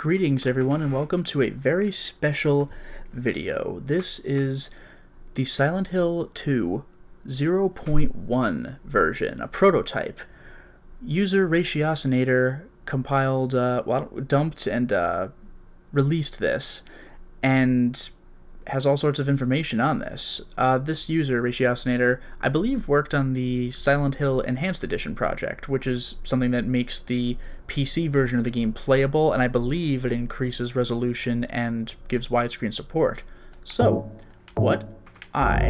Greetings everyone and welcome to a very special video. This is the Silent Hill 2 0.1 version, a prototype. User Ratiocinator compiled, dumped and released this, and has all sorts of information on this. This user, Ratiocinator, I believe worked on the Silent Hill Enhanced Edition project, which is something that makes the PC version of the game playable, and I believe it increases resolution and gives widescreen support. So, what I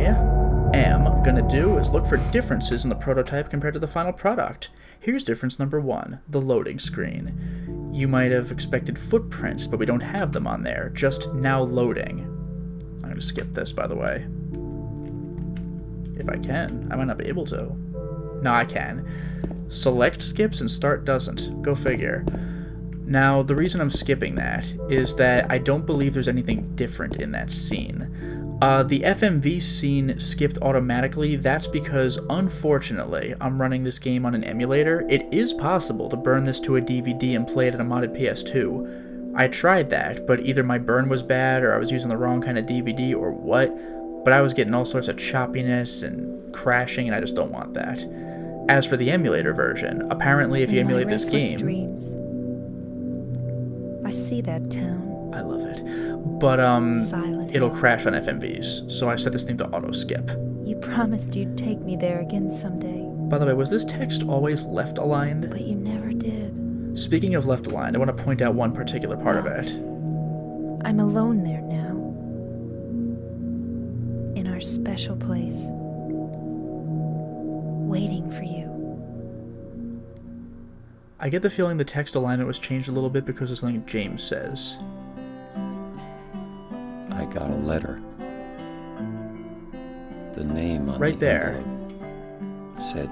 am gonna do is look for differences in the prototype compared to the final product. Here's difference number 1, the loading screen. You might have expected footprints, but we don't have them on there, just now loading. I'm going to skip this, by the way. If I can. I might not be able to. No, I can. Select skips and start doesn't. Go figure. Now, the reason I'm skipping that is that I don't believe there's anything different in that scene. The FMV scene skipped automatically. That's because, unfortunately, I'm running this game on an emulator. It is possible to burn this to a DVD and play it on a modded PS2. I tried that, but either my burn was bad or I was using the wrong kind of DVD or what, but I was getting all sorts of choppiness and crashing, and I just don't want that. As for the emulator version, apparently if you emulate this game... Dreams, I see that town. I love it. But, it'll crash on FMVs, so I set this thing to auto-skip. You promised you'd take me there again someday. By the way, was this text always left-aligned? But you never did. Speaking of left-aligned, I want to point out one particular part of it. I'm alone there now. In our special place. Waiting for you. I get the feeling the text alignment was changed a little bit because of something James says. I got a letter. The name on right the there envelope said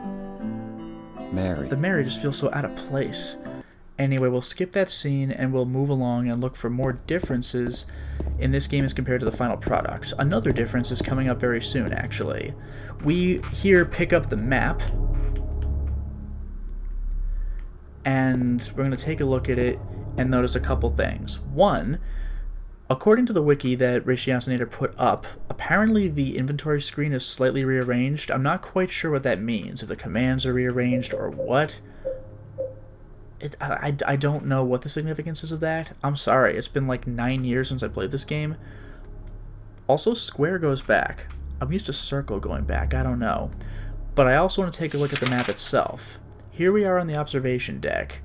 Mary. The Mary just feels so out of place. Anyway, we'll skip that scene and we'll move along and look for more differences in this game as compared to the final product. Another difference is coming up very soon, actually. We here pick up the map, and we're going to take a look at it and notice a couple things. One, according to the wiki that Ratiocinator put up, apparently the inventory screen is slightly rearranged. I'm not quite sure what that means, if the commands are rearranged or what. I don't know what the significance is of that. I'm sorry, it's been like 9 years since I played this game. Also, square goes back. I'm used to circle going back, I don't know. But I also want to take a look at the map itself. Here we are on the observation deck,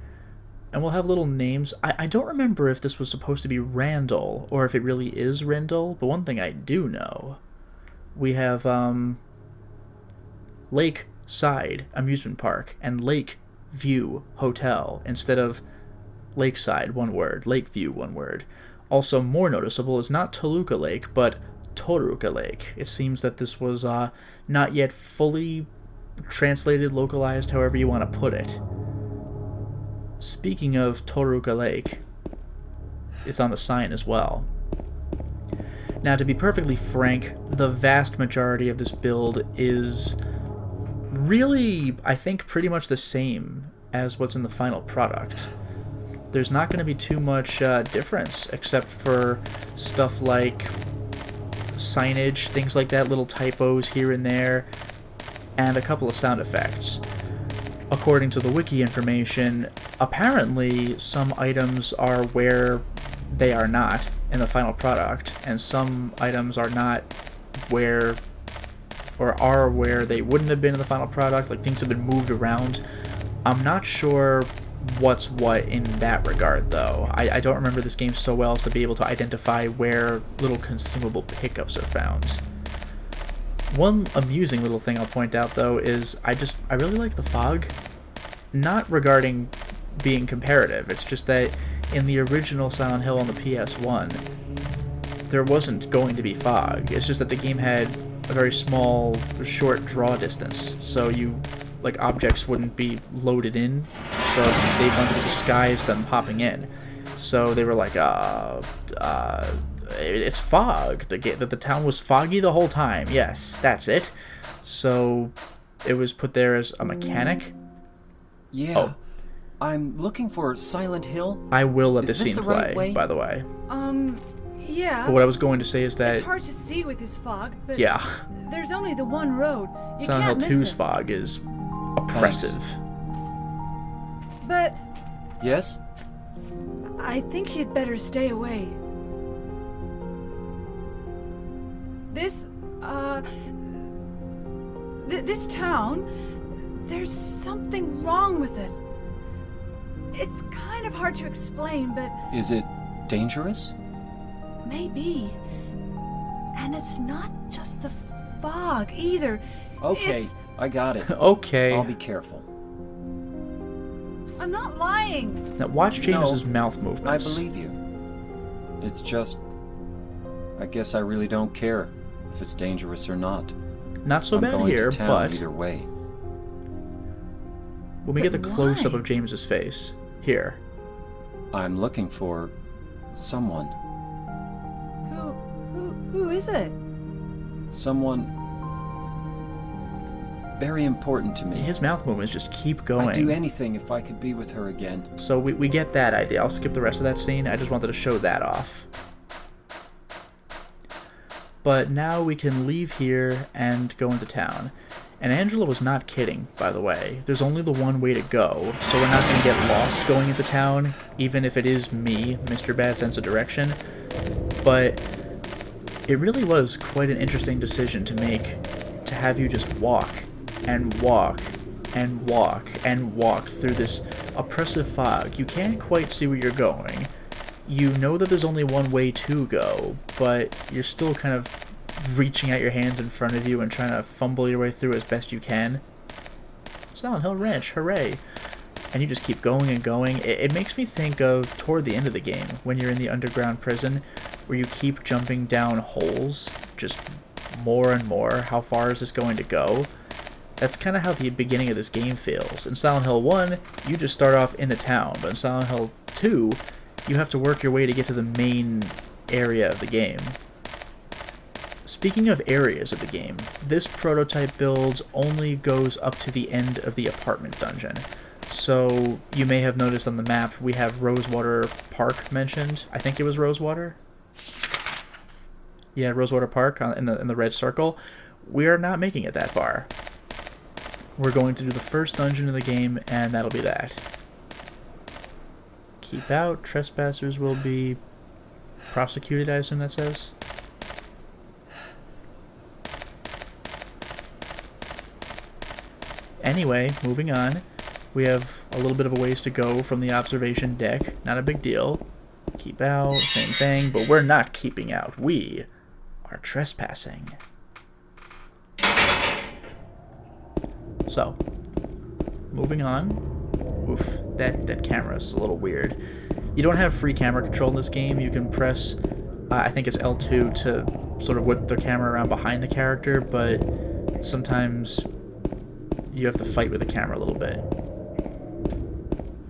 and we'll have little names. I don't remember if this was supposed to be Randall, or if it really is Rendell, but one thing I do know, we have Lakeside Amusement Park and Lakeview Hotel instead of Lakeside, one word, Lakeview, one word. Also, more noticeable is not Toluca Lake, but Toruca Lake. It seems that this was not yet fully translated, localized, however you want to put it. Speaking of Toruca Lake, it's on the sign as well. Now, to be perfectly frank, the vast majority of this build is really, I think, pretty much the same as what's in the final product. There's not going to be too much difference, except for stuff like signage, things like that, little typos here and there, and a couple of sound effects. According to the wiki information, apparently some items are where they are not in the final product, and some items are not where, or are where they wouldn't have been in the final product, like things have been moved around. I'm not sure what's what in that regard, though. I don't remember this game so well as to be able to identify where little consumable pickups are found. One amusing little thing I'll point out, though, is I really like the fog. Not regarding being comparative, it's just that in the original Silent Hill on the PS1, there wasn't going to be fog. It's just that the game had a very small, short draw distance, so like objects wouldn't be loaded in, so they wanted to disguise them popping in. So they were like, it's fog. The town was foggy the whole time. Yes, that's it. So it was put there as a mechanic. Yeah, I'm looking for Silent Hill. I will let Is this scene the right play, way? by the way. Yeah. But what I was going to say is that, It's hard to see with this fog, but yeah, there's only the one road. You Silent Hill can't miss 2's it. fog is oppressive. But Yes? I think you'd better stay away. This, this town, there's something wrong with it. It's kind of hard to explain, but Is it dangerous? maybe. And it's not just the fog either. Okay, It's... I got it. Okay. I'll be careful. I'm not lying. Now watch James's No, mouth I movements. believe you. It's just... I guess I really don't care if it's dangerous or not. Not so I'm bad going here, to town but either way. when we get the But close-up why? of James's face, here, I'm looking for someone. Who is it? Someone very important to me. his mouth movements just keep I'd do going. anything if I could be with her again. So we get that idea. I'll skip the rest of that scene. I just wanted to show that off. But now we can leave here and go into town. And Angela was not kidding, by the way. There's only the one way to go, so we're not going to get lost going into town, even if it is me, Mr. Bad Sense of Direction. But it really was quite an interesting decision to make, to have you just walk and walk and walk and walk through this oppressive fog. You can't quite see where you're going. You know that there's only one way to go, but you're still kind of reaching out your hands in front of you and trying to fumble your way through as best you can. Silent Hill Ranch, hooray! And you just keep going and going. It makes me think of toward the end of the game, when you're in the underground prison, where you keep jumping down holes, just more and more. How far is this going to go? That's kind of how the beginning of this game feels. In Silent Hill 1, you just start off in the town, but in Silent Hill 2, you have to work your way to get to the main area of the game. Speaking of areas of the game, this prototype build only goes up to the end of the apartment dungeon. So you may have noticed on the map we have Rosewater Park mentioned. I think it was Rosewater. Yeah, Rosewater Park in the red circle. We are not making it that far. We're going to do the first dungeon of the game, and that'll be that. Keep out. Trespassers will be prosecuted, I assume that says. Anyway, moving on. We have a little bit of a ways to go from the observation deck. Not a big deal. Keep out, same thing, but we're not keeping out. We are trespassing. So, moving on. Oof, that camera's a little weird. You don't have free camera control in this game. You can press, I think it's L2 to sort of whip the camera around behind the character, but sometimes you have to fight with the camera a little bit.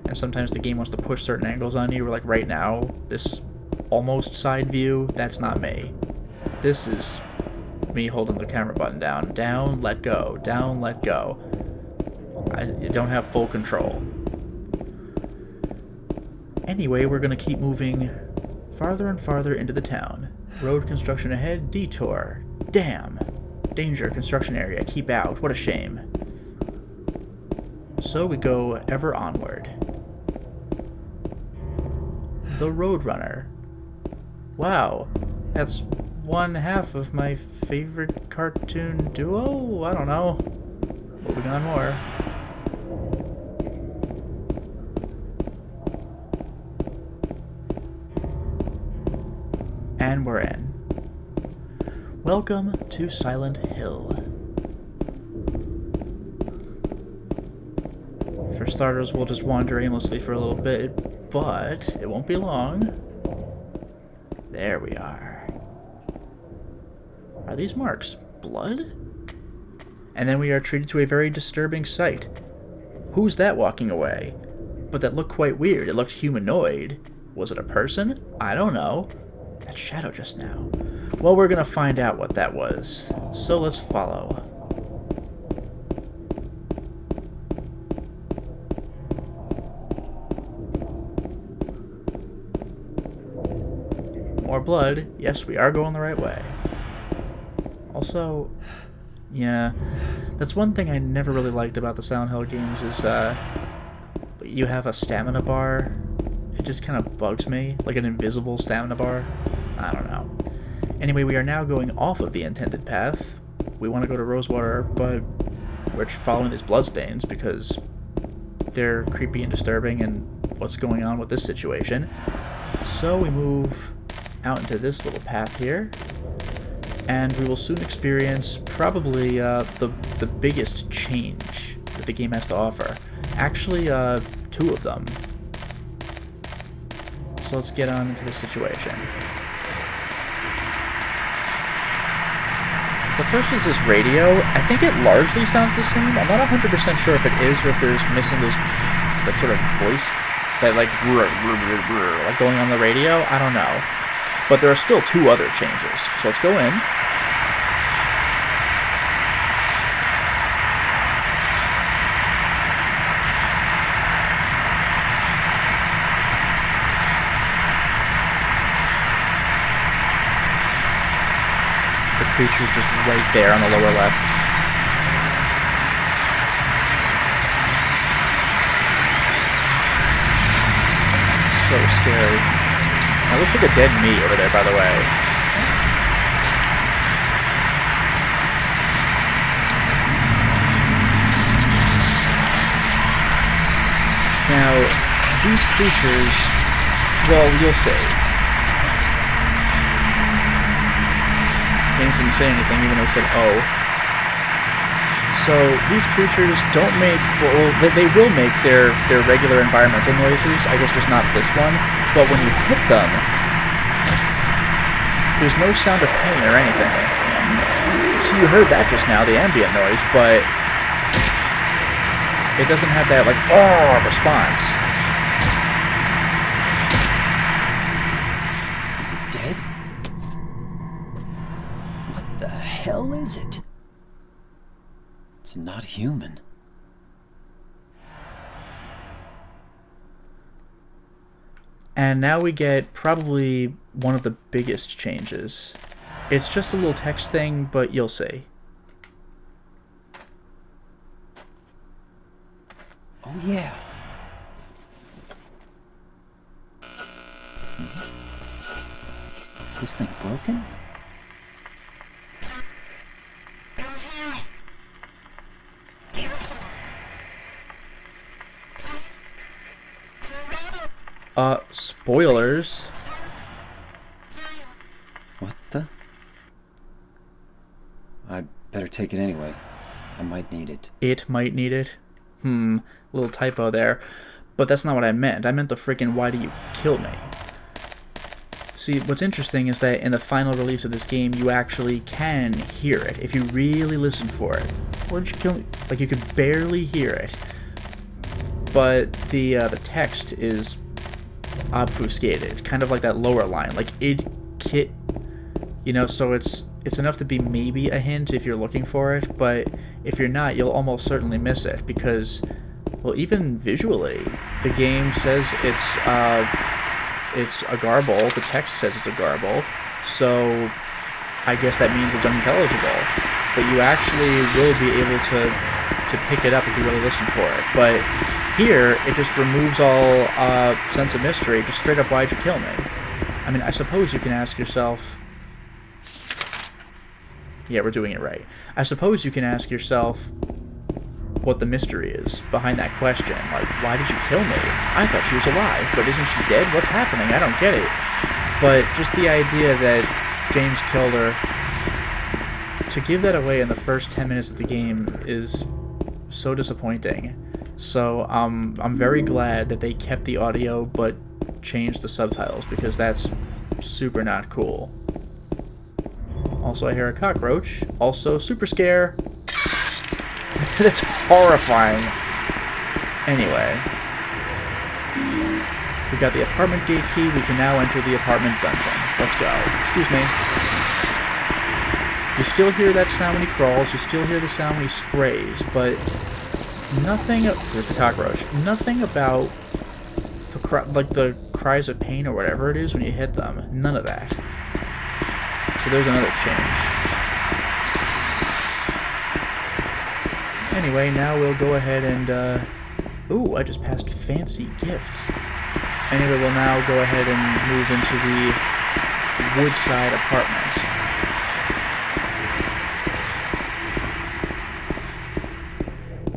And sometimes the game wants to push certain angles on you, like right now, this almost side view, that's not me. This is me holding the camera button down. Down, let go. Down, let go. You don't have full control. Anyway, we're going to keep moving farther and farther into the town. Road construction ahead, detour. Damn. Danger, construction area, keep out. What a shame. So we go ever onward. The Roadrunner. Wow, that's one half of my favorite cartoon duo? I don't know. Moving on more. And we're in. Welcome to Silent Hill. For starters, we'll just wander aimlessly for a little bit, but it won't be long. There we are. Are these marks blood? And then we are treated to a very disturbing sight. Who's that walking away? But that looked quite weird. It looked humanoid. Was it a person? I don't know. That shadow just now. Well, we're gonna find out what that was. So let's follow. more blood. Yes, we are going the right way. Also, yeah, that's one thing I never really liked about the Silent Hill games is you have a stamina bar. It just kind of bugs me, like an invisible stamina bar. I don't know. Anyway, we are now going off of the intended path. We want to go to Rosewater, but we're following these bloodstains because they're creepy and disturbing and what's going on with this situation. So we move out into this little path here, and we will soon experience probably the biggest change that the game has to offer. Actually, two of them. So let's get on into the situation. The first is this radio. I think it largely sounds the same. I'm not 100% sure if it is or if there's missing that sort of voice that like going on the radio. I don't know. But there are still two other changes. So let's go in. Creature's just right there on the lower left. So scary. That looks like a dead me over there, by the way. Now, these creatures, well, you'll see. James didn't say anything, even though it said "oh." So these creatures don't make, well, they will make their regular environmental noises. I guess just not this one. But when you hit them, there's no sound of pain or anything. So you heard that just now, the ambient noise, but it doesn't have that like "oh" response. Is it dead? The hell is it? It's not human. And now we get probably one of the biggest changes. It's just a little text thing, but you'll see. Oh yeah. This thing broken? Spoilers. What the? I'd better take it anyway. I might need it. It might need it? Little typo there. But that's not what I meant. I meant the freaking "why do you kill me?" See, what's interesting is that in the final release of this game, you actually can hear it if you really listen for it. Why did you kill me? Like, you could barely hear it. But the text is obfuscated, kind of like that lower line, like "id kit," you know, so it's enough to be maybe a hint if you're looking for it, but if you're not, you'll almost certainly miss it, because, well, even visually, the game says it's a garble, the text says it's a garble, so I guess that means it's unintelligible, but you actually will be able to pick it up if you really listen for it, but here, it just removes all sense of mystery, just straight up, "why'd you kill me?" I mean, I suppose you can ask yourself... Yeah, we're doing it right. I suppose you can ask yourself what the mystery is behind that question. Like, why did you kill me? I thought she was alive, but isn't she dead? What's happening? I don't get it. But just the idea that James killed her, to give that away in the first 10 minutes of the game is so disappointing. So I'm very glad that they kept the audio but changed the subtitles, because that's super not cool. Also, I hear a cockroach. Also, super scare. That's horrifying. Anyway. We got the apartment gate key. We can now enter the apartment dungeon. Let's go. Excuse me. You still hear that sound when he crawls. You still hear the sound when he sprays. But nothing... There's the cockroach. Nothing about like the cries of pain or whatever it is when you hit them. None of that. So there's another change. Anyway, now we'll go ahead and, ooh, I just passed fancy gifts. Anyway, we'll now go ahead and move into the Woodside apartment.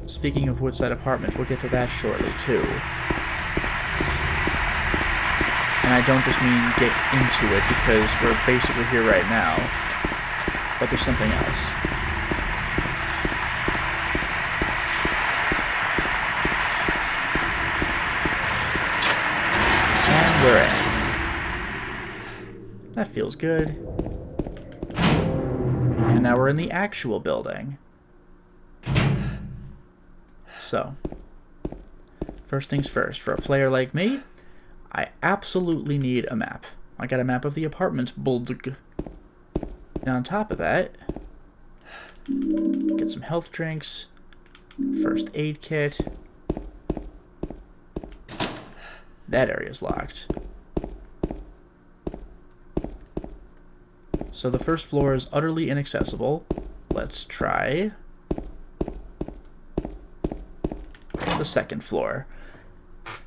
Speaking of Woodside apartments, we'll get to that shortly, too. And I don't just mean get into it, because we're basically here right now. But there's something else. And we're in. That feels good. And now we're in the actual building. So, first things first, for a player like me, I absolutely need a map. I got a map of the apartment building. And on top of that, get some health drinks, first aid kit. That area's locked. So the first floor is utterly inaccessible. Let's try the second floor.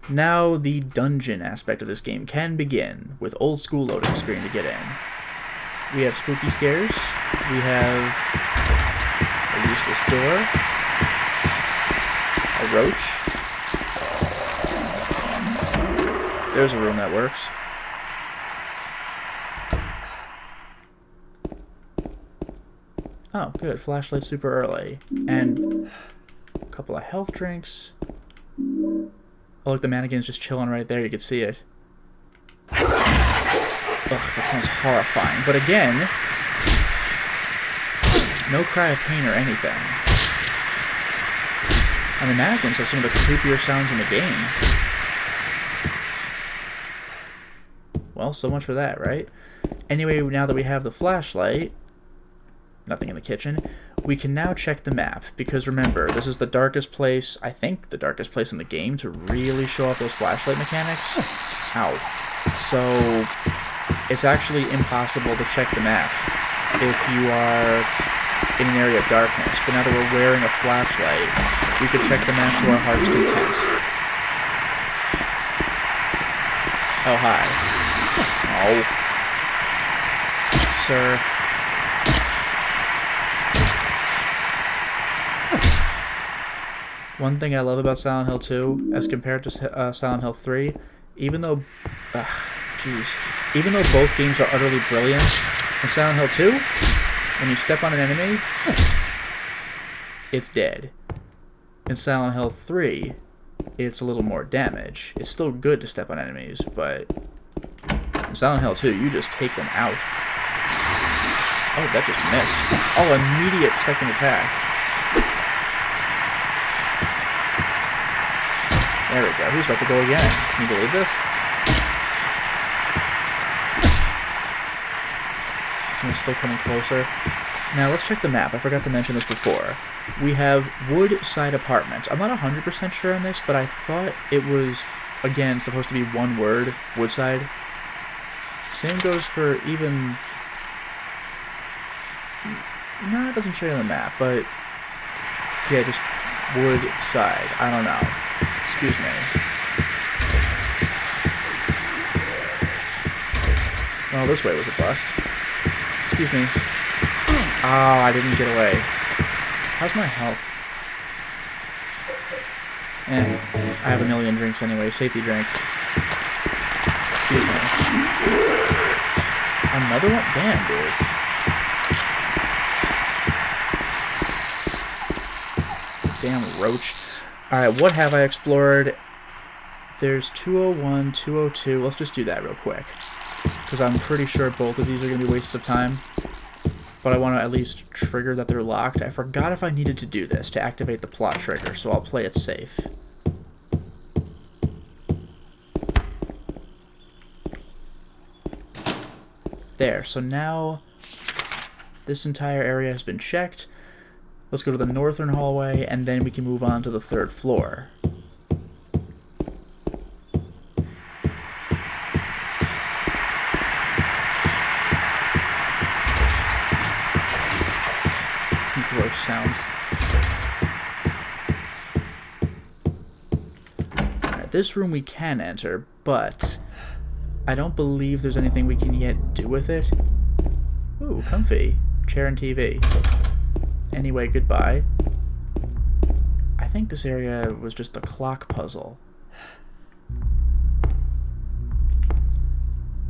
Now the dungeon aspect of this game can begin with old school loading screen to get in. We have spooky scares. We have a useless door. A roach. There's a room that works. Oh, good. Flashlight super early. And a couple of health drinks. Oh, look, the mannequin's just chilling right there. You can see it. Ugh, that sounds horrifying. But again, no cry of pain or anything. And the mannequins have some of the creepier sounds in the game. Well, so much for that, right? Anyway, now that we have the flashlight, nothing in the kitchen, we can now check the map, because remember, this is the darkest place, I think the darkest place in the game to really show off those flashlight mechanics. Ow. So, it's actually impossible to check the map if you are in an area of darkness. But now that we're wearing a flashlight, we can check the map to our heart's content. Oh, hi. Oh. Sir. One thing I love about Silent Hill 2, as compared to Silent Hill 3, even though both games are utterly brilliant, in Silent Hill 2, when you step on an enemy, it's dead. In Silent Hill 3, it's a little more damage. It's still good to step on enemies, but in Silent Hill 2, you just take them out. Oh, that just missed. Oh, immediate second attack. There we go. Who's about to go again? Can you believe this? Someone's still coming closer. Now, let's check the map. I forgot to mention this before. We have Woodside Apartment. I'm not 100% sure on this, but I thought it was, again, supposed to be one word, Woodside. Same goes for even... No, it doesn't show you on the map, but... Yeah, just Woodside. I don't know. Excuse me. Well, this way was a bust. Excuse me. Oh, I didn't get away. How's my health? I have a million drinks anyway. Safety drink. Excuse me. Another one? Damn, dude. Damn roach. Alright, what have I explored? There's 201, 202. Let's just do that real quick. Because I'm pretty sure both of these are going to be wastes of time. But I want to at least trigger that they're locked. I forgot if I needed to do this to activate the plot trigger, so I'll play it safe. There, so now this entire area has been checked. Let's go to the northern hallway, and then we can move on to the third floor. ghost sounds. Alright, this room we can enter, but I don't believe there's anything we can yet do with it. Ooh, comfy. Chair and TV. Anyway, goodbye. I think this area was just the clock puzzle.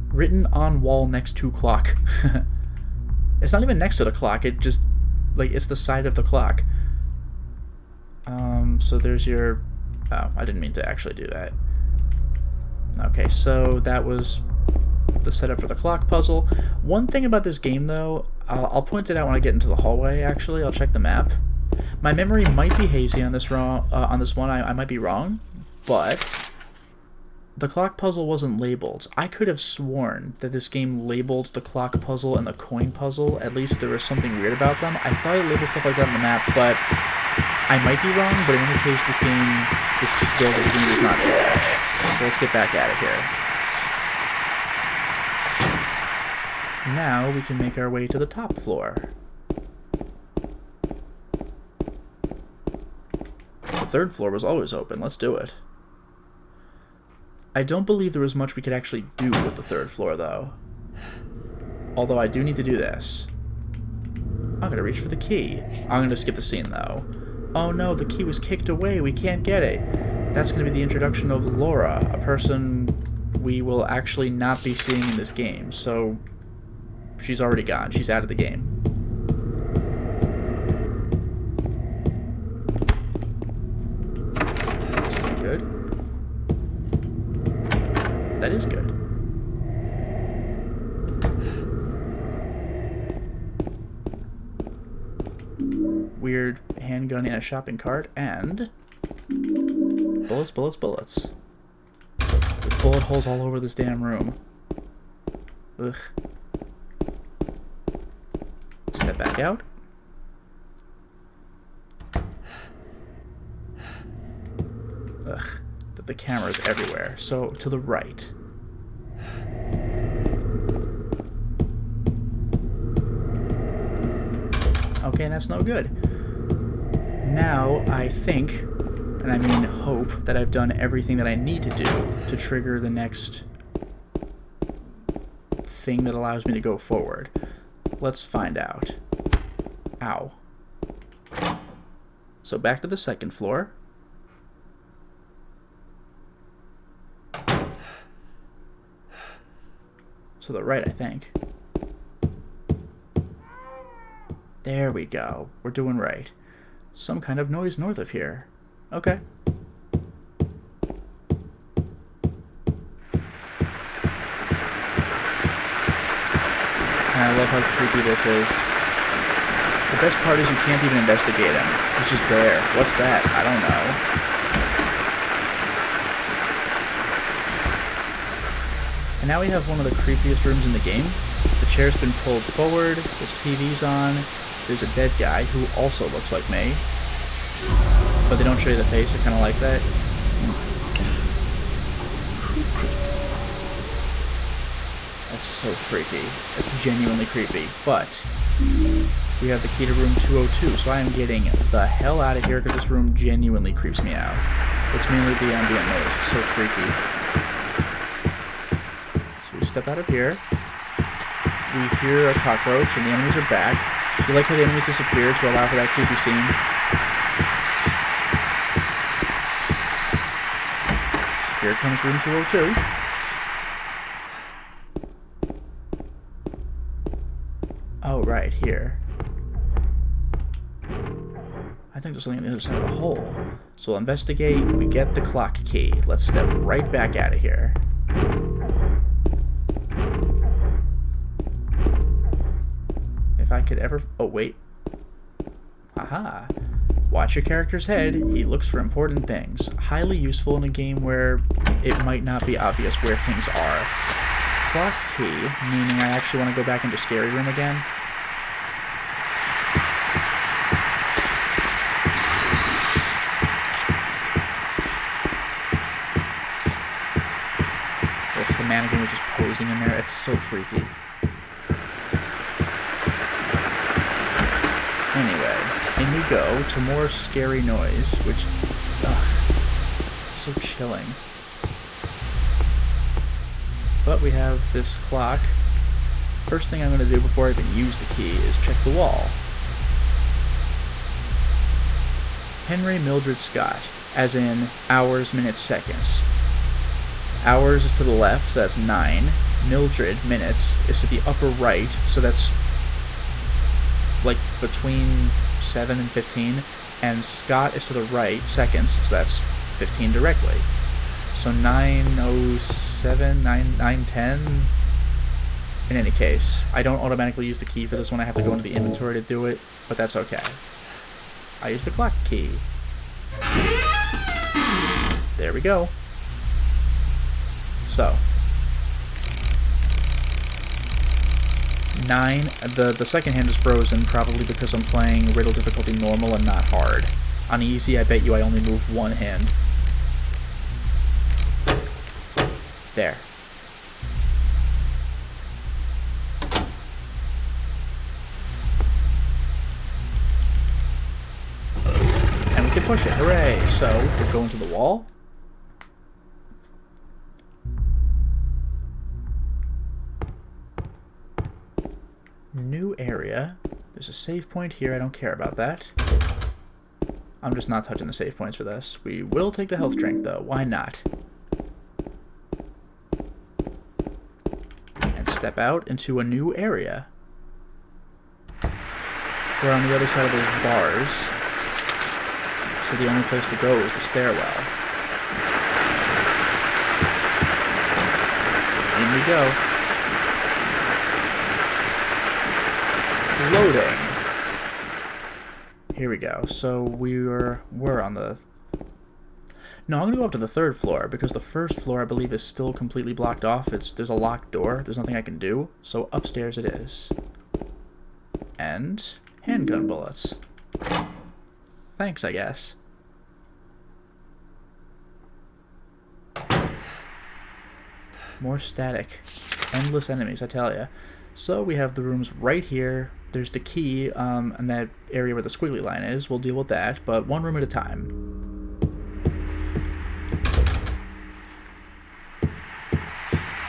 Written on wall next to clock. It's not even next to the clock, it just, like, it's the side of the clock. So there's your... Oh, I didn't mean to actually do that. Okay, so that was the setup for the clock puzzle. One thing about this game, though, I'll point it out when I get into the hallway, actually. I'll check the map. My memory might be hazy on this one. I might be wrong, but the clock puzzle wasn't labeled. I could have sworn that this game labeled the clock puzzle and the coin puzzle. At least there was something weird about them. I thought it labeled stuff like that on the map, but I might be wrong. But in any case, this game, this build of the game does not do that. So let's get back at it here. Now we can make our way to the top floor. The third floor was always open. Let's do it. I don't believe there was much we could actually do with the third floor, though. Although I do need to do this. I'm gonna reach for the key. I'm gonna skip the scene, though. Oh no, the key was kicked away. We can't get it. That's gonna be the introduction of Laura, a person we will actually not be seeing in this game. So she's already gone. She's out of the game. Is that good? That is good. Weird handgun in a shopping cart, and bullets, bullets, bullets. There's bullet holes all over this damn room. Ugh. Step back out. Ugh. The camera's everywhere. So, to the right. Okay, that's no good. Now, I think, and I mean hope, that I've done everything that I need to do to trigger the next thing that allows me to go forward. Let's find out. Ow. So back to the second floor. To the right, I think. There we go. We're doing right. Some kind of noise north of here. Okay. And I love how creepy this is. The best part is you can't even investigate him. He's just there. What's that? I don't know. And now we have one of the creepiest rooms in the game. The chair's been pulled forward, his TV's on, there's a dead guy who also looks like me. But they don't show you the face, I kind of like that. That's so freaky. That's genuinely creepy. But we have the key to room 202, so I am getting the hell out of here because this room genuinely creeps me out. It's mainly the ambient noise, it's so freaky. We step out of here. We hear a cockroach, and the enemies are back. You like how the enemies disappear to allow for that creepy scene? Here comes room 202. Oh, right, here. I think there's something on the other side of the hole. So we'll investigate, we get the clock key. Let's step right back out of here. If I could ever... Oh, wait. Haha. Watch your character's head. He looks for important things. Highly useful in a game where it might not be obvious where things are. Clock key, meaning I actually want to go back into Scary Room again. If the mannequin was just posing in there, it's so freaky. Anyway, In we go to more scary noise, which, so chilling. But we have this clock. First thing I'm going to do before I even use the key is check the wall. Henry Mildred Scott, as in hours, minutes, seconds. Hours is to the left, so that's 9. Mildred, minutes, is to the upper right, so that's like between 7 and 15. And Scott is to the right, seconds, so that's 15 directly. So 9:07, 9:10. In any case, I don't automatically use the key for this one. I have to go into the inventory to do it, but that's okay. I use the clock key. There we go. So 9. The second hand is frozen, probably because I'm playing Riddle difficulty normal and not hard. On easy, I bet you I only move one hand. There. And we can push it. Hooray! So, we're going to the wall. New area. There's a save point here. I don't care about that. I'm just not touching the save points for this. We will take the health drink, though. Why not? And step out into a new area. We're on the other side of those bars. So the only place to go is the stairwell. In we go. Loading. Here we go. So we're on the... No, I'm going to go up to the 3rd floor, because the 1st floor, I believe, is still completely blocked off. There's a locked door. There's nothing I can do. So upstairs it is. And handgun bullets. Thanks, I guess. More static. Endless enemies, I tell ya. So we have the rooms right here. There's the key, and that area where the squiggly line is. We'll deal with that, but one room at a time.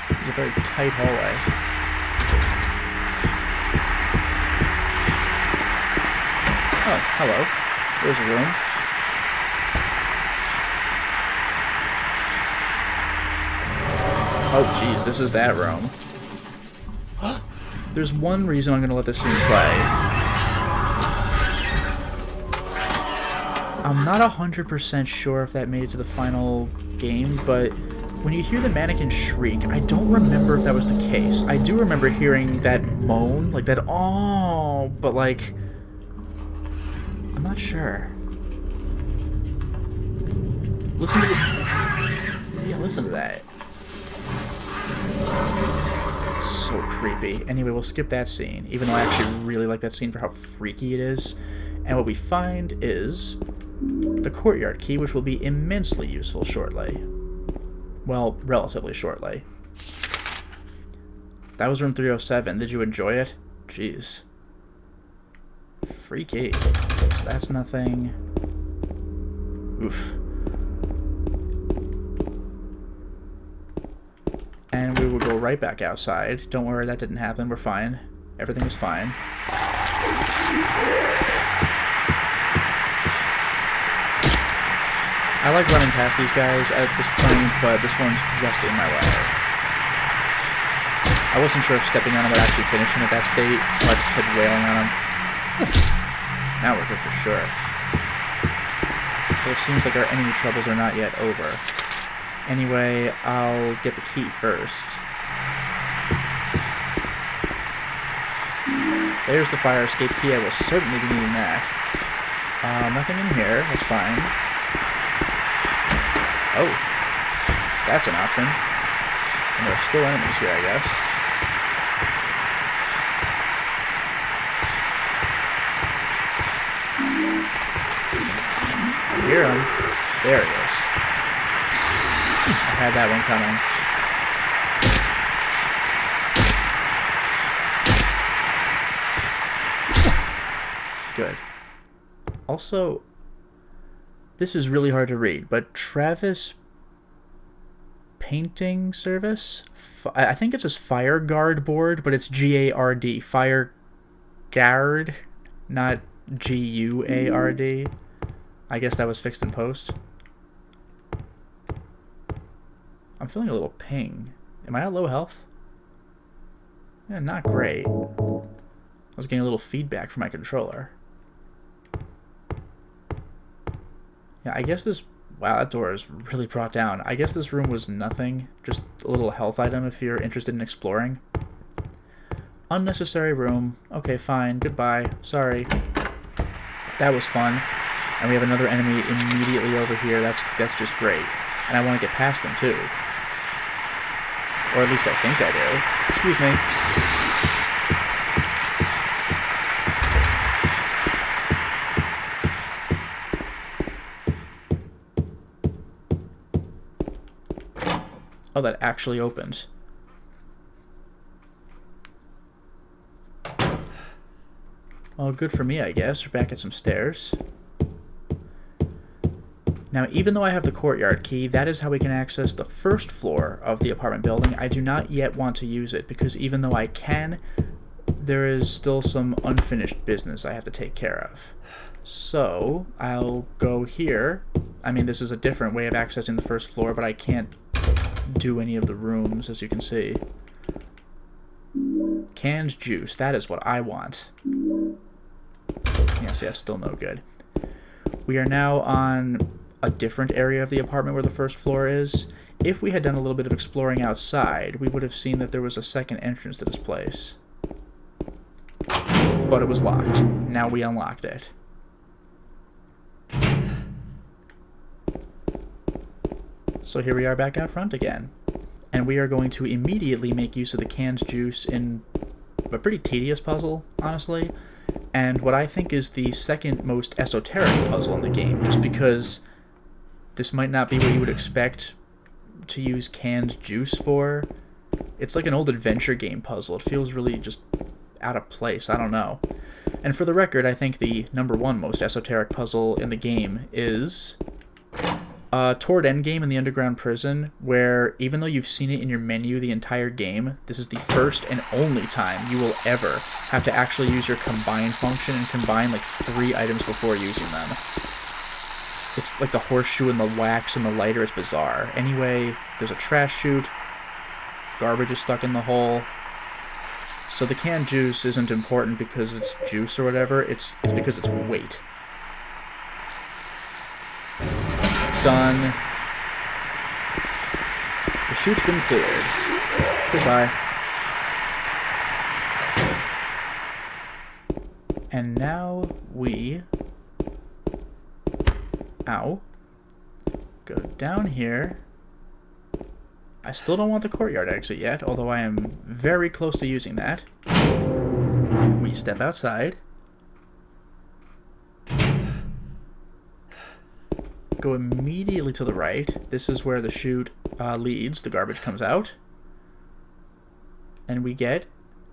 It's a very tight hallway. Oh, hello. There's a room. Oh, geez, this is that room. There's one reason I'm going to let this scene play. I'm not 100% sure if that made it to the final game, but when you hear the mannequin shriek, I don't remember if that was the case. I do remember hearing that moan, like that, oh, but like, I'm not sure. Listen to the... Yeah, listen to that. So creepy. Anyway, we'll skip that scene, even though I actually really like that scene for how freaky it is. And what we find is the courtyard key, which will be immensely useful shortly. Well, relatively shortly. That was room 307. Did you enjoy it? Jeez. Freaky. So that's nothing. Oof. And we will go right back outside. Don't worry, that didn't happen. We're fine. Everything is fine. I like running past these guys at this point, but this one's just in my way. I wasn't sure if stepping on him would actually finish him at that state, so I just kept wailing on him. Now we're good for sure. But it seems like our enemy troubles are not yet over. Anyway, I'll get the key first. There's the fire escape key. I will certainly be needing that. Nothing in here. That's fine. Oh. That's an option. And there are still enemies here, I guess. I hear him. There he is. I had that one coming. Good. Also, this is really hard to read, but Travis Painting Service? I think it says Fire Guard Board, but it's G-A-R-D. Fire Guard, not G-U-A-R-D. I guess that was fixed in post. I'm feeling a little ping. Am I at low health? Yeah, not great. I was getting a little feedback from my controller. Yeah, I guess this... Wow, that door is really brought down. I guess this room was nothing. Just a little health item if you're interested in exploring. Unnecessary room. Okay, fine. Goodbye. Sorry. That was fun. And we have another enemy immediately over here. That's just great. And I want to get past him, too. Or at least I think I do. Excuse me. Oh, that actually opened. Well, good for me, I guess. We're back at some stairs. Now, even though I have the courtyard key, that is how we can access the first floor of the apartment building. I do not yet want to use it, because even though I can, there is still some unfinished business I have to take care of. So, I'll go here. I mean, this is a different way of accessing the first floor, but I can't do any of the rooms, as you can see. Canned juice, that is what I want. Yes, still no good. We are now on a different area of the apartment where the first floor is. If we had done a little bit of exploring outside, we would have seen that there was a second entrance to this place. But it was locked. Now we unlocked it. So here we are back out front again. And we are going to immediately make use of the canned juice in a pretty tedious puzzle, honestly. And what I think is the second most esoteric puzzle in the game, just because this might not be what you would expect to use canned juice for. It's like an old adventure game puzzle. It feels really just out of place. I don't know. And for the record, I think the #1 most esoteric puzzle in the game is toward endgame in the underground prison, where even though you've seen it in your menu the entire game, this is the first and only time you will ever have to actually use your combine function and combine like 3 items before using them. It's like the horseshoe and the wax and the lighter. It's bizarre. Anyway, there's a trash chute. Garbage is stuck in the hole. So the canned juice isn't important because it's juice or whatever. It's because it's weight. Done. The chute's been cleared. Goodbye. And now we... Ow. Go down here. I still don't want the courtyard exit yet, although I am very close to using that. We step outside. Go immediately to the right. This is where the chute leads. The garbage comes out. And we get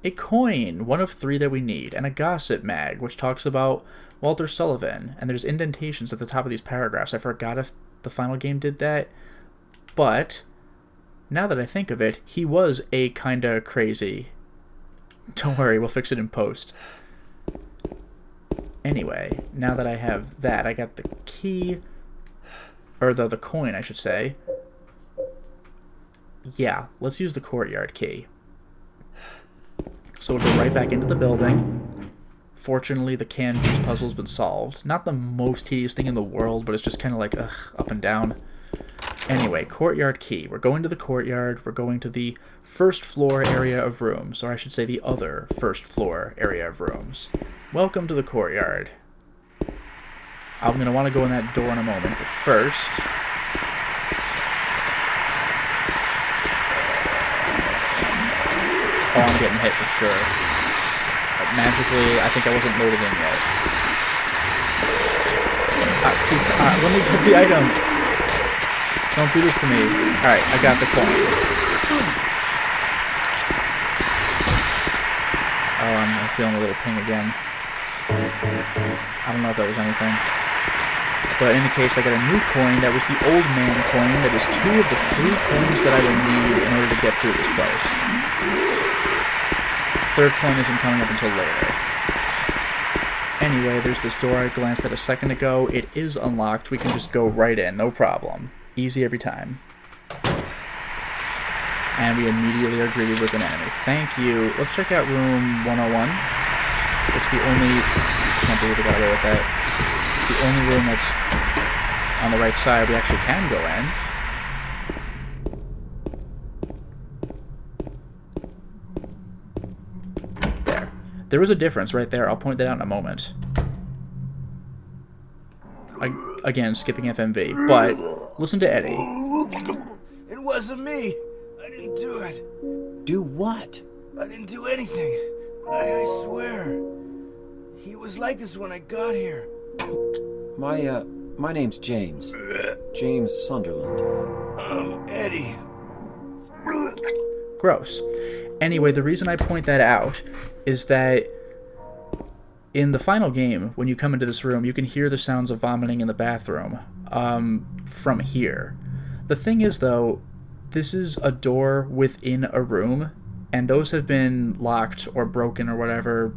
a coin, one of 3 that we need, and a gossip mag, which talks about Walter Sullivan. And there's indentations at the top of these paragraphs. I forgot if the final game did that. But now that I think of it, he was a kinda crazy. Don't worry, we'll fix it in post. Anyway, now that I have that, I got the key... Or the coin, I should say. Yeah, let's use the courtyard key. So we'll go right back into the building. Fortunately, the canned juice puzzle's been solved. Not the most tedious thing in the world, but it's just kind of like, ugh, up and down. Anyway, courtyard key. We're going to the courtyard. We're going to the first floor area of rooms. Or I should say the other first floor area of rooms. Welcome to the courtyard. I'm going to want to go in that door in a moment, but first... Oh, I'm getting hit for sure. Magically, I think I wasn't loaded in yet. Let me get the item! Don't do this to me. Alright, I got the coin. Oh, I'm feeling a little ping again. I don't know if that was anything. But in the case, I got a new coin. That was the old man coin. That is 2 of the 3 coins that I will need in order to get through this place. The 3rd coin isn't coming up until later. Anyway, there's this door I glanced at a second ago. It is unlocked. We can just go right in, no problem. Easy every time. And we immediately are greeted with an enemy. Thank you. Let's check out room 101. It's the only... I can't believe I got away with that. It's the only room that's on the right side we actually can go in. There. There was a difference right there. I'll point that out in a moment. Again, skipping FMV. But listen to Eddie. It wasn't me. I didn't do it. Do what? I didn't do anything. I swear. He was like this when I got here. My name's James. James Sunderland. Eddie. Gross. Anyway, the reason I point that out is that in the final game, when you come into this room, you can hear the sounds of vomiting in the bathroom from here. The thing is, though, this is a door within a room, and those have been locked or broken or whatever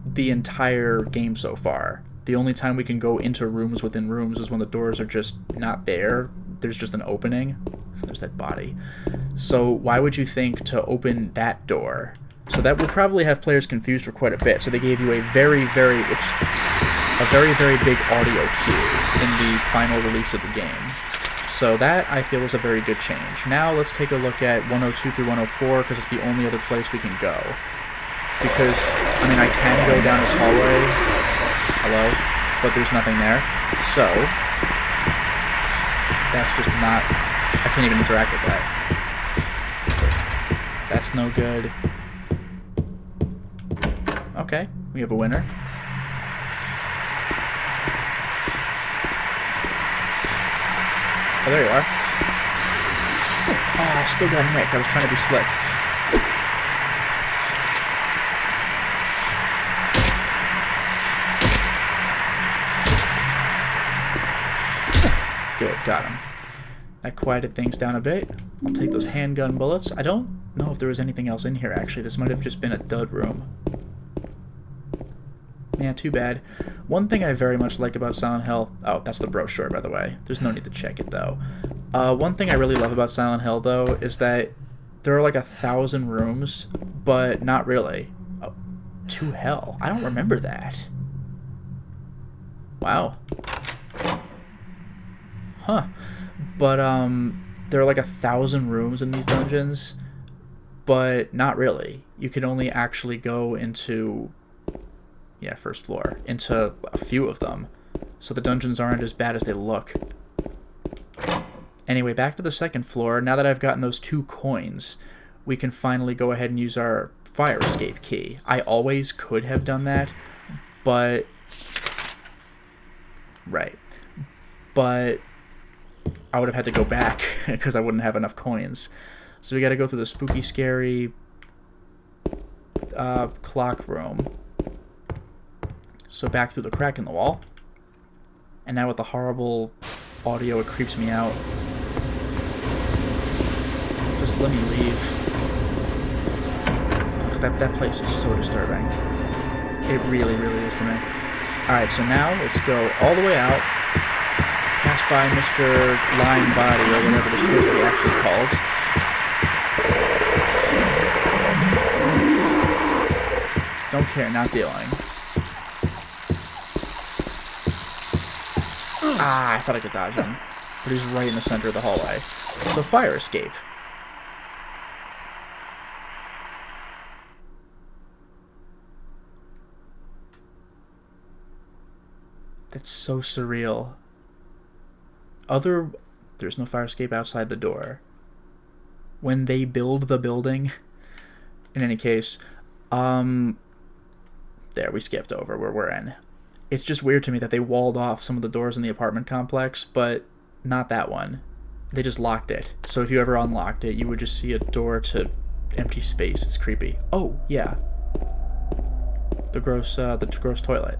the entire game so far. The only time we can go into rooms within rooms is when the doors are just not there. There's just an opening. There's that body. So why would you think to open that door? So that will probably have players confused for quite a bit. So they gave you a very, very big audio cue in the final release of the game. So that, I feel, is a very good change. Now let's take a look at 102 through 104, because it's the only other place we can go. Because, I mean, I can go down this hallway. Hello? But there's nothing there. So, that's just not... I can't even interact with that. That's no good. Okay, we have a winner. Oh, there you are. Oh, I still got nicked. I was trying to be slick. Good, got him. That quieted things down a bit. I'll take those handgun bullets. I don't know if there was anything else in here, actually. This might have just been a dud room. Yeah, too bad. One thing I very much like about Silent Hill... Oh, that's the brochure, by the way. There's no need to check it, though. One thing I really love about Silent Hill, though, is that there are like 1,000 rooms, but not really. Oh, to hell. I don't remember that. Wow. Huh. But, there are like 1,000 rooms in these dungeons, but not really. You can only actually go into... Yeah, first floor. Into a few of them. So the dungeons aren't as bad as they look. Anyway, back to the second floor. Now that I've gotten those 2 coins, we can finally go ahead and use our fire escape key. I always could have done that, but... Right. But I would have had to go back because I wouldn't have enough coins. So we gotta go through the spooky, scary clock room. So back through the crack in the wall. And now with the horrible audio, it creeps me out. Just let me leave. Ugh, that place is so disturbing. It really, really is to me. Alright, so now let's go all the way out. Pass by Mr. Lying Body, or whatever this supposed to be actually called. Don't care, not dealing. Ah, I thought I could dodge him. But he's right in the center of the hallway. So fire escape. That's so surreal. There's no fire escape outside the door. When they build the building... In any case, there, we skipped over where we're in. It's just weird to me that they walled off some of the doors in the apartment complex, but not that one. They just locked it. So if you ever unlocked it, you would just see a door to empty space. It's creepy. Oh, yeah. The gross toilet.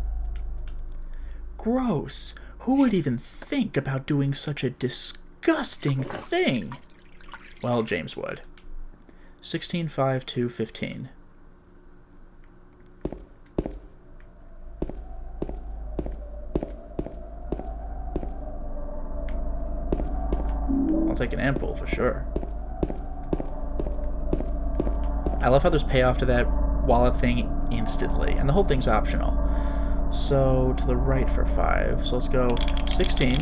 Gross. Who would even think about doing such a disgusting thing? Well, James would. 16, 5, 2, 15. I'll take an ampoule for sure. I love how there's payoff to that wallet thing instantly, and the whole thing's optional. So, to the right for 5. So let's go 16.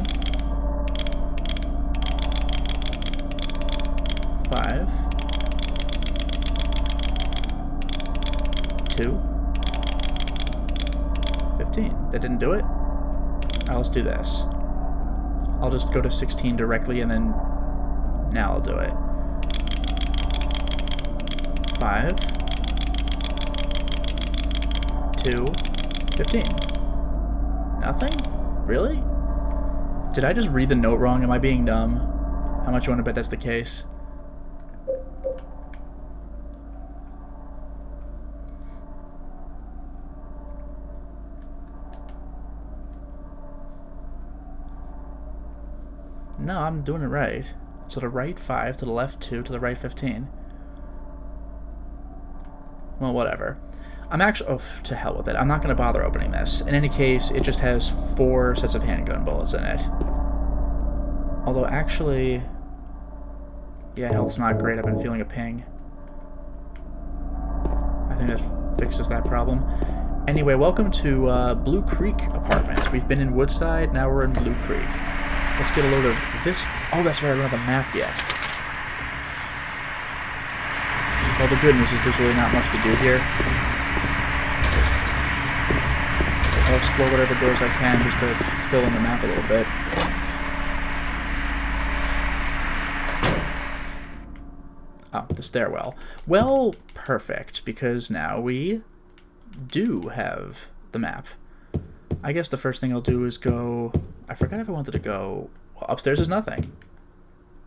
5. 2. 15. That didn't do it? Alright, let's do this. I'll just go to 16 directly, and then now I'll do it. 5. 2. 15. Nothing? Really? Did I just read the note wrong? Am I being dumb? How much you want to bet that's the case? No, I'm doing it right. To the right 5, to the left 2, to the right 15. Well, whatever. I'm actually... Oh, to hell with it. I'm not going to bother opening this. In any case, it just has 4 sets of handgun bullets in it. Although, actually... Yeah, health's not great. I've been feeling a ping. I think that fixes that problem. Anyway, welcome to Blue Creek Apartments. We've been in Woodside, now we're in Blue Creek. Let's get a load of this... Oh, that's right, I don't have a map yet. Well, the good news is there's really not much to do here. I'll explore whatever doors I can just to fill in the map a little bit. Oh, the stairwell. Well, perfect, because now we do have the map. I guess the first thing I'll do is go... I forgot if I wanted to go... Well, upstairs is nothing.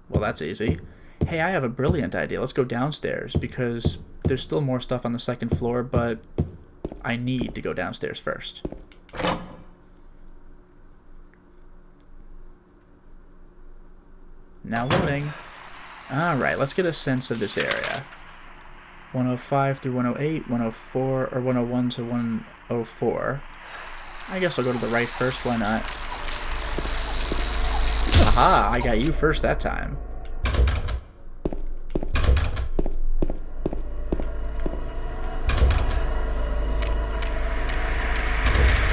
Well, that's easy. Hey, I have a brilliant idea. Let's go downstairs, because there's still more stuff on the second floor, but I need to go downstairs first. Now loading. Alright, let's get a sense of this area. 105 through 108, 104, or 101 to 104. I guess I'll go to the right first, why not? Aha, I got you first that time.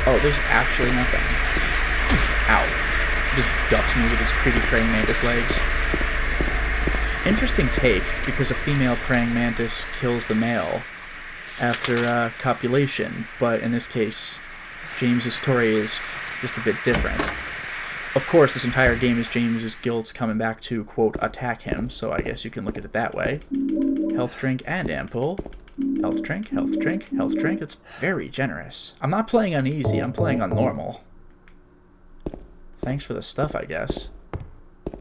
Oh, there's actually nothing. Ow. Just duffs me with his creepy praying mantis legs. Interesting take, because a female praying mantis kills the male after copulation, but in this case, James's story is just a bit different. Of course, this entire game is James's guilds coming back to, quote, attack him, so I guess you can look at it that way. Health drink and ampoule. Health drink, health drink, health drink. It's very generous. I'm not playing on easy, I'm playing on normal. Thanks for the stuff, I guess.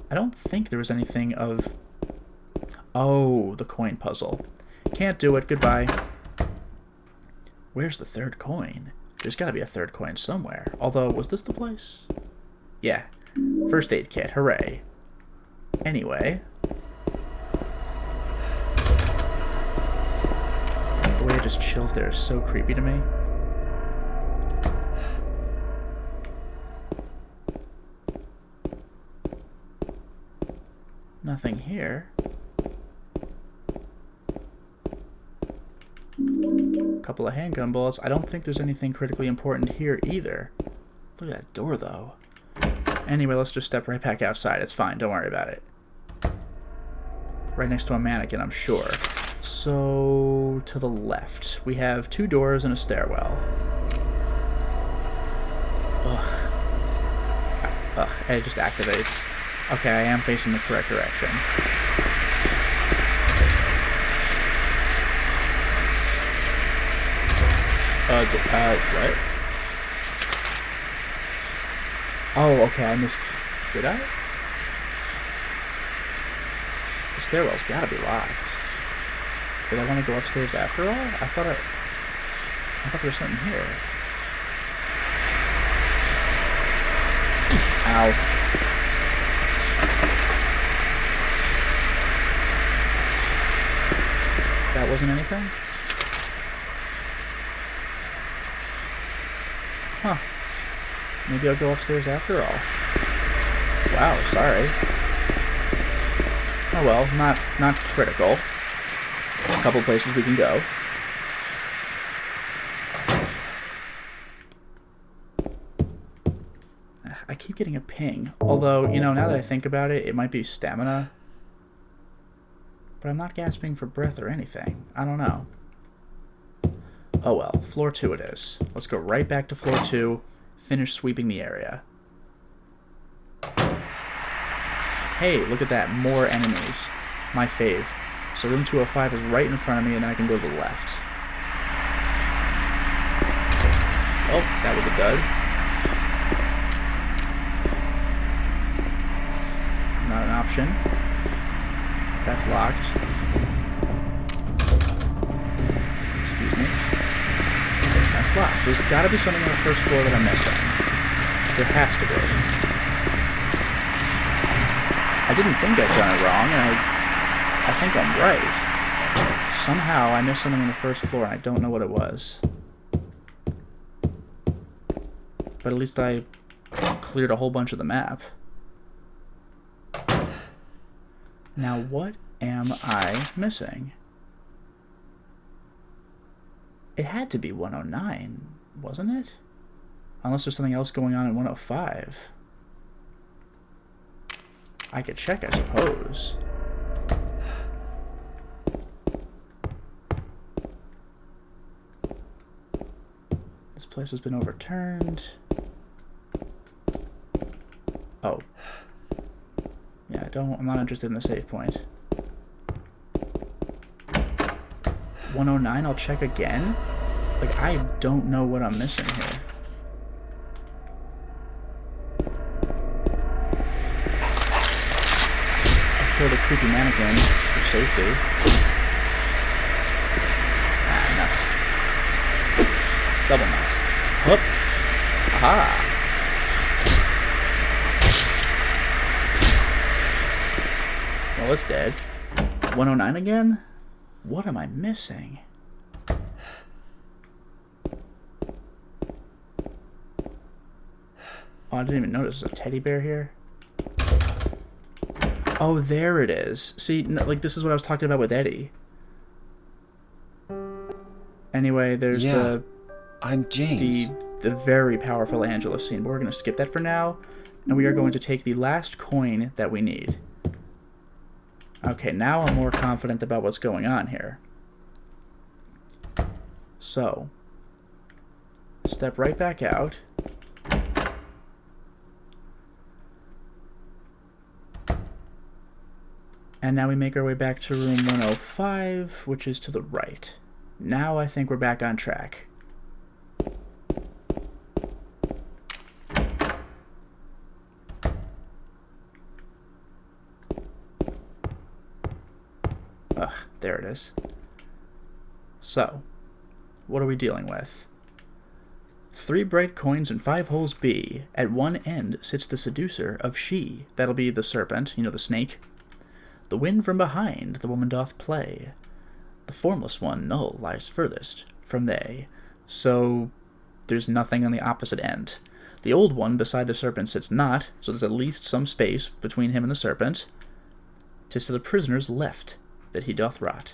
I don't think there was anything of... Oh, the coin puzzle. Can't do it, goodbye. Where's the third coin? There's gotta be a third coin somewhere. Although, was this the place? Yeah. First aid kit, hooray. Anyway. The way it just chills there is so creepy to me. Nothing here. Couple of handgun bullets. I don't think there's anything critically important here either. Look at that door, though. Anyway, let's just step right back outside. It's fine. Don't worry about it. Right next to a mannequin, I'm sure. So, to the left. We have 2 doors and a stairwell. Ugh. Ugh, it just activates. Okay, I am facing the correct direction. What? Oh, okay, I missed... Did I? The stairwell's gotta be locked. Did I want to go upstairs after all? I thought I... I thought there was something here. Ow. That wasn't anything? Huh. Maybe I'll go upstairs after all. Wow, sorry. Oh well, not critical. A couple places we can go. I keep getting a ping. Although, you know, now that I think about it, it might be stamina. But I'm not gasping for breath or anything. I don't know. Oh well, floor 2 it is. Let's go right back to floor 2, finish sweeping the area. Hey, look at that, more enemies. My fave. So room 205 is right in front of me, and then I can go to the left. Oh, that was a dud. Not an option. That's locked. Excuse me. That's locked. There's gotta be something on the first floor that I'm missing. There has to be. I didn't think I'd done it wrong, and I think I'm right. Somehow I missed something on the first floor, and I don't know what it was. But at least I cleared a whole bunch of the map. Now, what am I missing? It had to be 109, wasn't it? Unless there's something else going on in 105. I could check, I suppose. This place has been overturned. Oh. Yeah, I'm not interested in the save point. 109, I'll check again? Like, I don't know what I'm missing here. I'll kill the creepy mannequin for safety. Ah, nuts. Double nuts. Whoop. Aha! Well, it's dead. 109 again? What am I missing? Oh, I didn't even notice there's a teddy bear here. Oh, there it is. See, no, like, this is what I was talking about with Eddie. Anyway, there's I'm James. the very powerful Angela scene, but we're going to skip that for now, and we are going to take the last coin that we need. Okay, now I'm more confident about what's going on here. So, step right back out. And now we make our way back to room 105, which is to the right. Now I think we're back on track. There it is. So, what are we dealing with? 3 bright coins and 5 holes B. At one end sits the seducer of she. That'll be the serpent, you know, the snake. The wind from behind the woman doth play. The formless one, null, lies furthest from they. So, there's nothing on the opposite end. The old one beside the serpent sits not, so there's at least some space between him and the serpent. 'Tis to the prisoner's left that he doth rot.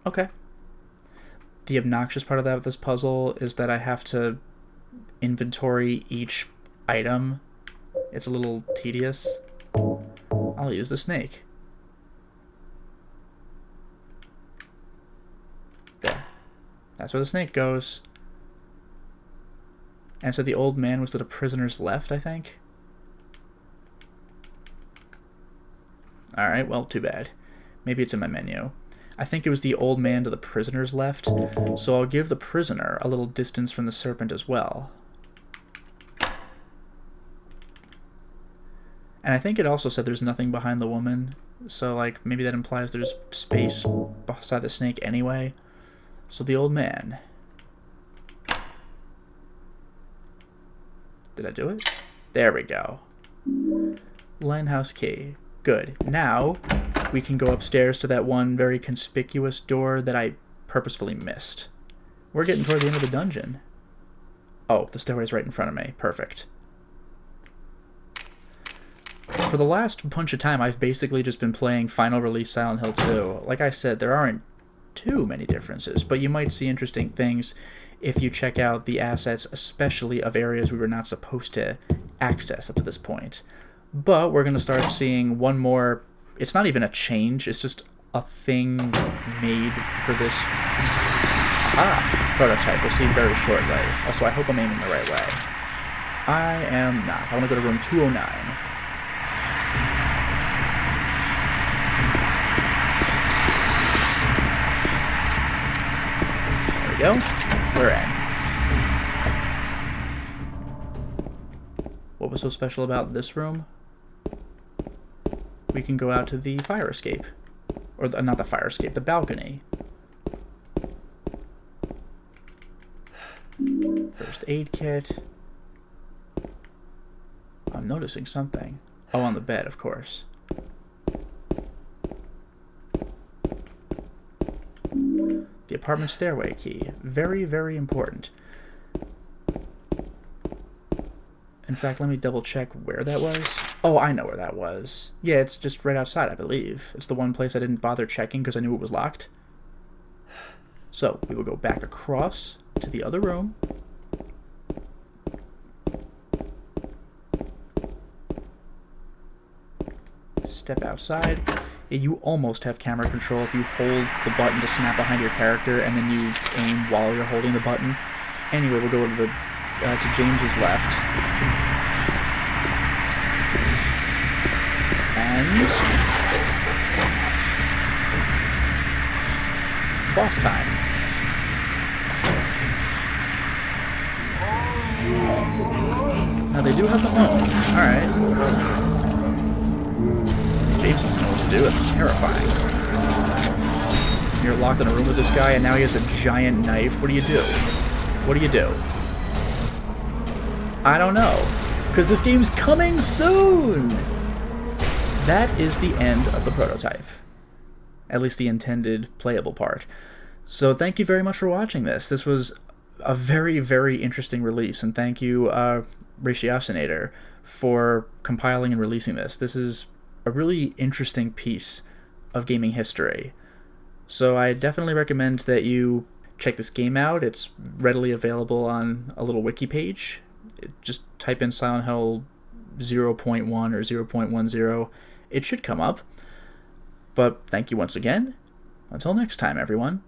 Okay. The obnoxious part of this puzzle is that I have to inventory each item. It's a little tedious. I'll use the snake. There. That's where the snake goes. And so the old man was to the prisoner's left, I think. Alright, well, too bad. Maybe it's in my menu. I think it was the old man to the prisoner's left, so I'll give the prisoner a little distance from the serpent as well. And I think it also said there's nothing behind the woman, so like maybe that implies there's space beside the snake anyway. So the old man. Did I do it? There we go. Lighthouse key. Good. Now we can go upstairs to that one very conspicuous door that I purposefully missed. We're getting toward the end of the dungeon. Oh, the stairway's right in front of me. Perfect. For the last bunch of time, I've basically just been playing final release Silent Hill 2. Like I said, there aren't too many differences, but you might see interesting things if you check out the assets, especially of areas we were not supposed to access up to this point. But we're going to start seeing one more... It's not even a change, it's just a thing made for this prototype. We'll see very shortly. Also, I hope I'm aiming the right way. I am not. I want to go to room 209. There we go. We're in. What was so special about this room? We can go out to the fire escape. Or, not the fire escape, the balcony. First aid kit. I'm noticing something. Oh, on the bed, of course. The apartment stairway key. Very, very important. In fact, let me double check where that was. Oh, I know where that was. Yeah, it's just right outside, I believe. It's the one place I didn't bother checking because I knew it was locked. So, we will go back across to the other room. Step outside. Yeah, you almost have camera control if you hold the button to snap behind your character and then you aim while you're holding the button. Anyway, we'll go to the to James's left. And boss time. Now they do have the home. Alright. James doesn't know what to do. That's terrifying. You're locked in a room with this guy and now he has a giant knife. What do you do? What do you do? I don't know. Because this game's coming soon! That is the end of the prototype. At least the intended playable part. So thank you very much for watching this. This was a very, very interesting release, and thank you, Ratiocinator, for compiling and releasing this. This is a really interesting piece of gaming history. So I definitely recommend that you check this game out. It's readily available on a little wiki page. Just type in Silent Hill 0.1 or 0.10. It should come up. But thank you once again. Until next time, everyone.